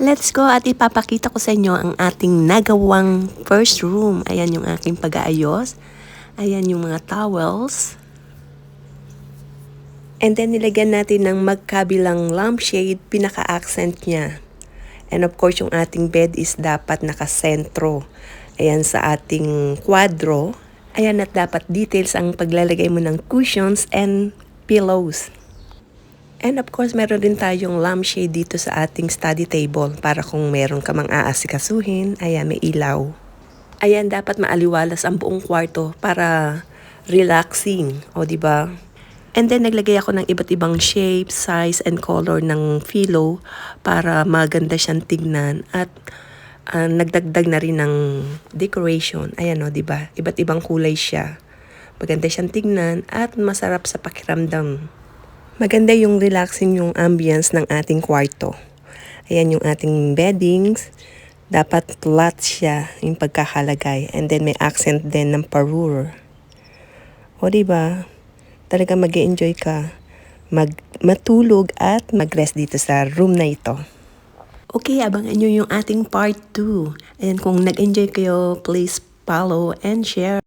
Let's go at ipapakita ko sa inyo ang ating nagawang first room. Ayan yung aking pag-aayos. Ayan yung mga towels. And then nilagyan natin ng magkabilang lampshade, pinaka-accent niya. And of course yung ating bed is dapat nakasentro. Ayan sa ating kwadro. Ayan at dapat details ang paglalagay mo ng cushions and pillows. And of course, meron din tayong lampshade dito sa ating study table para kung meron ka mang aasikasuhin, ayan, may ilaw. Ayan, dapat maaliwalas ang buong kwarto para relaxing, o di ba? And then naglagay ako ng iba't ibang shape, size, and color ng pillow para maganda siyang tignan at nagdagdag na rin ng decoration. Ayan o, di ba? Iba't ibang kulay siya. Maganda siyang tignan at masarap sa pakiramdam. Maganda yung relaxing yung ambience ng ating kwarto. Ayan yung ating beddings. Dapat flat siya yung pagkakalagay. And then may accent din ng parure. O diba? Talaga mag-enjoy ka. Matulog at mag-rest dito sa room na ito. Okay, abangan nyo yung ating part 2. Ayan, kung nag-enjoy kayo, please follow and share.